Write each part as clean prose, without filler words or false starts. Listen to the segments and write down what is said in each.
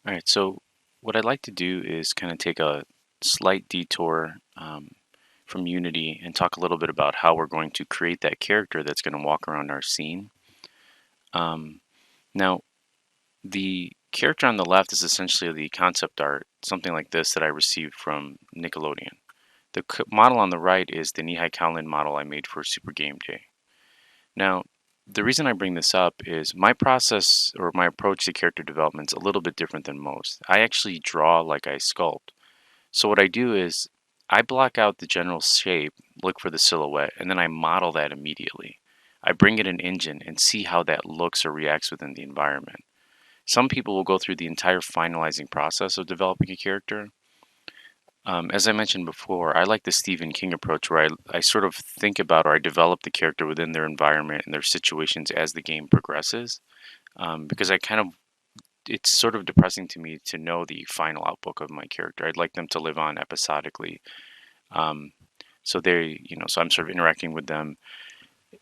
All right, so what I'd like to do is kind of take a slight detour from Unity and talk a little bit about how we're going to create that character that's going to walk around our scene. Um, Now, the character on the left is essentially the concept art, something like this that I received from Nickelodeon. The model on the right is the Nihai Kowlin model I made for Super Game Day. Now, the reason I bring this up is my process or my approach to character development is a little bit different than most. I actually draw like I sculpt. So what I do is I block out the general shape, look for the silhouette, and then I model that immediately. I bring it in Engine and see how that looks or reacts within the environment. Some people will go through the entire finalizing process of developing a character. As I mentioned before, I like the Stephen King approach where I sort of think about or I develop the character within their environment and their situations as the game progresses. Because it's sort of depressing to me to know the final outlook of my character. I'd like them to live on episodically. Um, so I'm sort of interacting with them,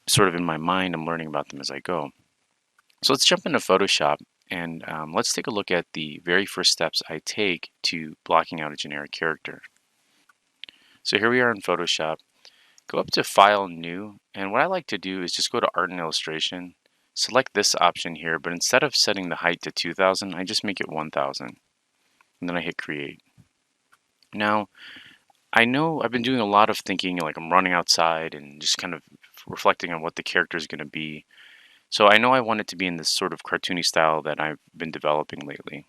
sort of in my mind. I'm learning about them as I go. So let's jump into Photoshop and let's take a look at the very first steps I take to blocking out a generic character. So here we are in Photoshop. Go up to File, New, and what I like to do is just go to Art and Illustration, select this option here, but instead of setting the height to 2000, I just make it 1000, and then I hit Create. Now, I know I've been doing a lot of thinking, like I'm running outside and just kind of reflecting on what the character is going to be. So I know I want it to be in this sort of cartoony style that I've been developing lately.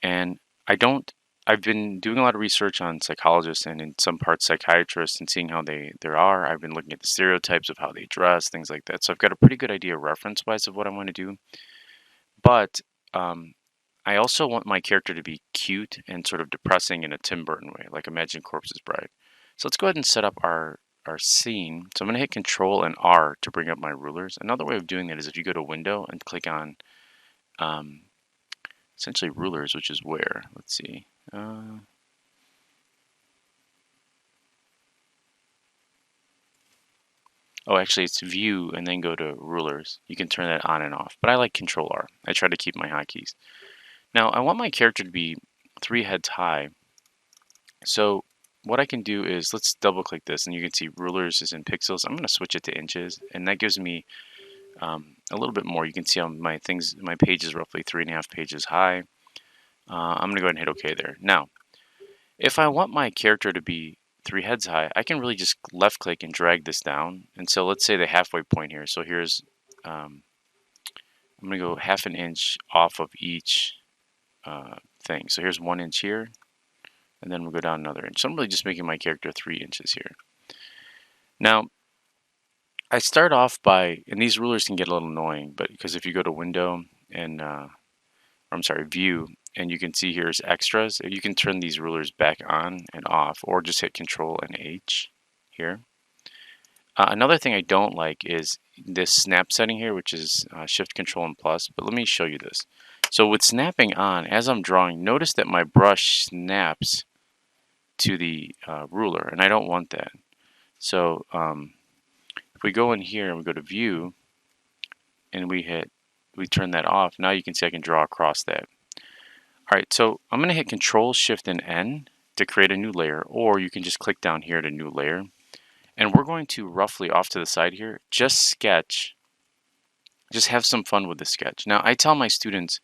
And I don't, I've been doing a lot of research on psychologists and in some parts psychiatrists and seeing how there are. I've been looking at the stereotypes of how they dress, things like that. So I've got a pretty good idea reference-wise of what I want to do. But um, I also want my character to be cute and sort of depressing in a Tim Burton way, like Imagine Corpse's Bride. So let's go ahead and set up our scene. So I'm going to hit Control and R to bring up my rulers. Another way of doing that is if you go to Window and click on um, essentially rulers, which is where, let's see. Oh, actually, it's View and then go to Rulers. You can turn that on and off, but I like Control R. I try to keep my hotkeys. Now, I want my character to be 3 heads high. So what I can do is, let's double click this and you can see rulers is in pixels. I'm going to switch it to inches and that gives me a little bit more. You can see on my page is roughly 3.5 pages high. I'm going to go ahead and hit OK there. Now, if I want my character to be 3 heads high, I can really just left click and drag this down. And so let's say the halfway point here. So here's, I'm going to go 1/2 an inch off of each thing. So here's 1 inch here. And then we'll go down another inch. So I'm really just making my character 3 inches here. Now, I start off by, and these rulers can get a little annoying, but because if you go to Window and, I'm sorry, View, and you can see here's extras, you can turn these rulers back on and off, or just hit Control and H here. Another thing I don't like is this snap setting here, which is Shift, Control, and plus, but let me show you this. So with snapping on, as I'm drawing, notice that my brush snaps to the ruler, and I don't want that. So if we go in here and we go to View, and we turn that off, now you can see I can draw across that. All right, so I'm going to hit Control, Shift, and N to create a new layer, or you can just click down here to New Layer. And we're going to roughly off to the side here, just sketch, just have some fun with the sketch. Now, I tell my students,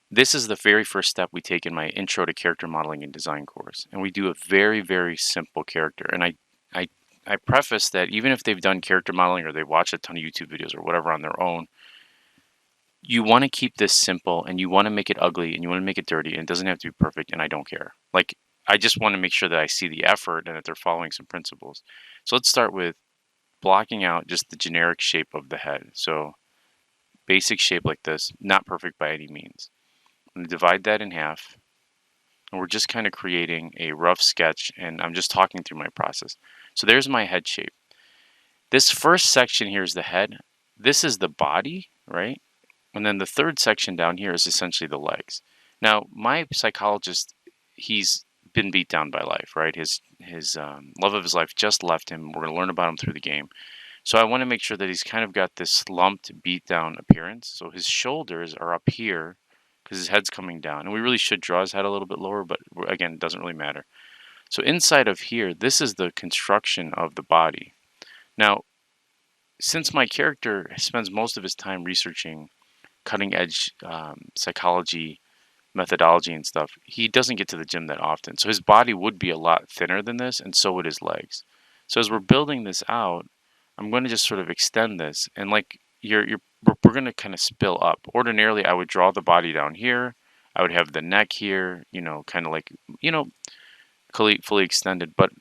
this is the very first step we take in my Intro to Character Modeling and Design course. And we do a very, very simple character. And I preface that even if they've done character modeling or they watch a ton of YouTube videos or whatever on their own, you want to keep this simple and you want to make it ugly and you want to make it dirty and it doesn't have to be perfect and I don't care. Like, I just want to make sure that I see the effort and that they're following some principles. So let's start with blocking out just the generic shape of the head. So basic shape like this, not perfect by any means. I'm going to divide that in half and we're just kind of creating a rough sketch and I'm just talking through my process. So there's my head shape. This first section here is the head. This is the body, right? And then the third section down here is essentially the legs. Now, my psychologist, he's been beat down by life, right? His love of his life just left him. We're going to learn about him through the game. So I want to make sure that he's kind of got this slumped, beat down appearance. So his shoulders are up here because his head's coming down. And we really should draw his head a little bit lower, but again, it doesn't really matter. So inside of here, this is the construction of the body. Now, since my character spends most of his time researching cutting edge psychology methodology and stuff, he doesn't get to the gym that often. So his body would be a lot thinner than this, and so would his legs. So as we're building this out, I'm going to just sort of extend this, and like we're going to kind of spill up. Ordinarily, I would draw the body down here. I would have the neck here, kind of like, fully extended. But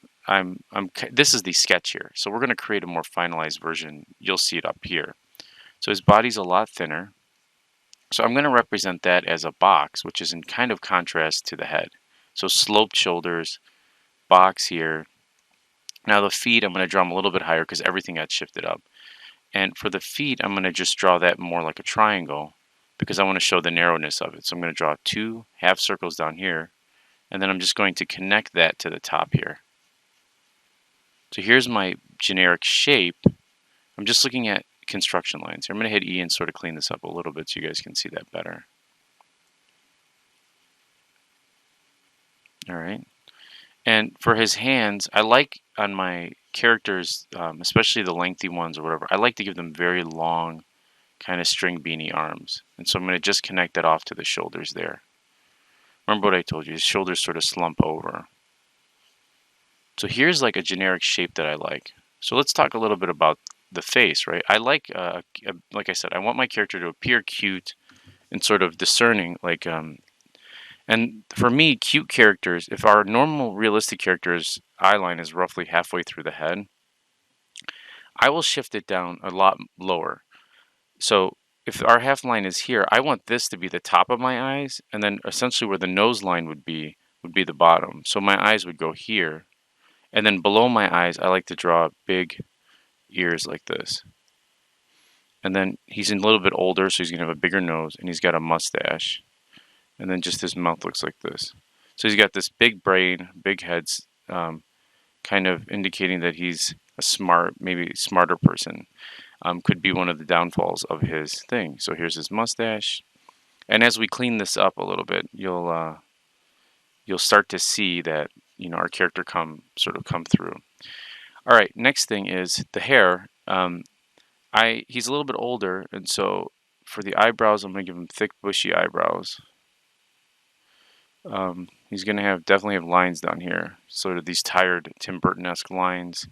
this is the sketch here. So we're going to create a more finalized version. You'll see it up here. So his body's a lot thinner. So I'm going to represent that as a box, which is in kind of contrast to the head. So sloped shoulders, box here. Now the feet, I'm going to draw them a little bit higher because everything got shifted up. And for the feet, I'm going to just draw that more like a triangle because I want to show the narrowness of it. So I'm going to draw 2 half circles down here, and then I'm just going to connect that to the top here. So here's my generic shape. I'm just looking at construction lines. I'm going to hit E and sort of clean this up a little bit so you guys can see that better. All right. And for his hands, I like on my characters, especially the lengthy ones or whatever, I like to give them very long, kind of string beanie arms. And so I'm going to just connect that off to the shoulders there. Remember what I told you, his shoulders sort of slump over. So here's like a generic shape that I like. So let's talk a little bit about the face, right? I like I said, I want my character to appear cute and sort of discerning, and for me, cute characters, if our normal realistic character's eye line is roughly halfway through the head, I will shift it down a lot lower. So if our half line is here, I want this to be the top of my eyes, and then essentially where the nose line would be the bottom. So my eyes would go here, and then below my eyes, I like to draw big ears like this. And then he's a little bit older, so he's going to have a bigger nose, and he's got a mustache. And then just his mouth looks like this. So he's got this big brain, big heads, kind of indicating that he's a maybe smarter person. Could be one of the downfalls of his thing. So here's his mustache. And as we clean this up a little bit, you'll start to see that, our character come through. All right, next thing is the hair. He's a little bit older, and so for the eyebrows, I'm going to give him thick, bushy eyebrows. He's going to definitely have lines down here, sort of these tired Tim Burton-esque lines.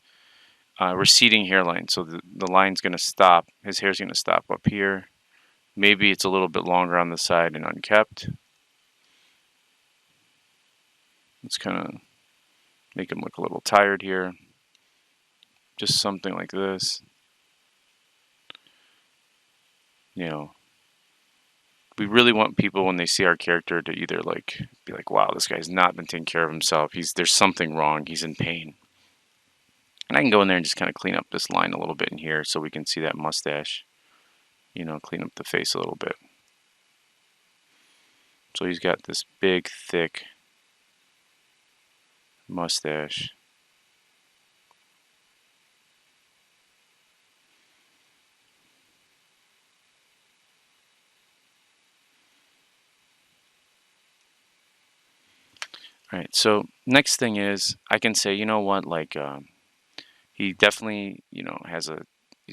Receding hairline, so the line's going to stop. His hair's going to stop up here. Maybe it's a little bit longer on the side and unkept. Let's kind of make him look a little tired here. Just something like this. We really want people, when they see our character, to either be like, wow, this guy's not been taking care of himself. There's something wrong. He's in pain. And I can go in there and just kind of clean up this line a little bit in here so we can see that mustache. Clean up the face a little bit. So he's got this big, thick mustache. All right, so next thing is I can say, you know what, he definitely, he's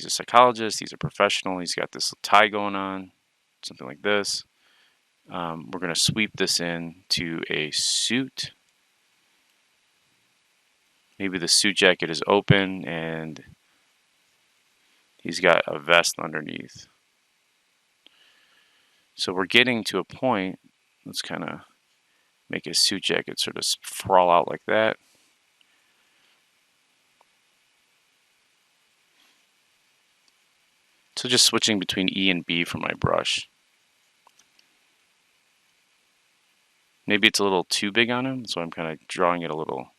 a psychologist, he's a professional, he's got this tie going on, something like this. We're going to sweep this in to a suit. Maybe the suit jacket is open and he's got a vest underneath. So we're getting to a point, let's kind of make his suit jacket sort of sprawl out like that. So just switching between E and B for my brush. Maybe it's a little too big on him, so I'm kind of drawing it a little,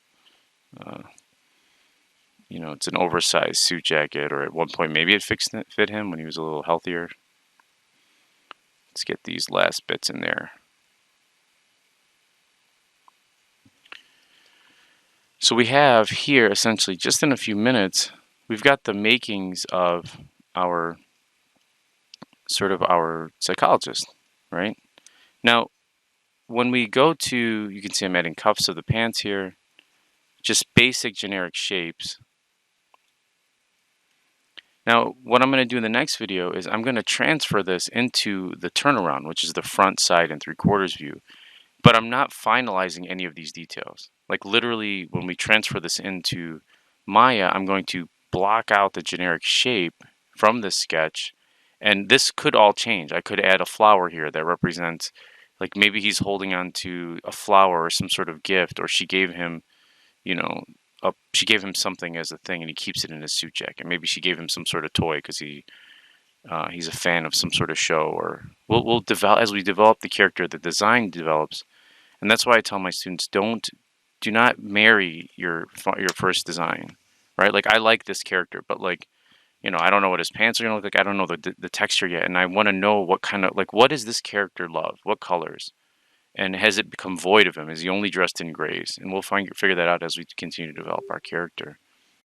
it's an oversized suit jacket, or at one point maybe it fit him when he was a little healthier. Let's get these last bits in there. So we have here, essentially, just in a few minutes, we've got the makings of our psychologist, right? Now, when we go to, you can see I'm adding cuffs to the pants here, just basic generic shapes. Now, what I'm going to do in the next video is I'm going to transfer this into the turnaround, which is the front, side, and 3/4 view. But I'm not finalizing any of these details. Like literally, when we transfer this into Maya, I'm going to block out the generic shape from this sketch. And this could all change. I could add a flower here that represents, like maybe he's holding on to a flower or some sort of gift, or she gave him, you know, she gave him something as a thing, and he keeps it in his suit jacket. Maybe she gave him some sort of toy because he's a fan of some sort of show. Or we'll develop as we develop the character, the design develops, and that's why I tell my students, do not marry your first design, right? Like I like this character, but like, I don't know what his pants are gonna look like. I don't know the texture yet, and I want to know what kind of, like, what does this character love? What colors? And has it become void of him? Is he only dressed in grays? And we'll figure that out as we continue to develop our character.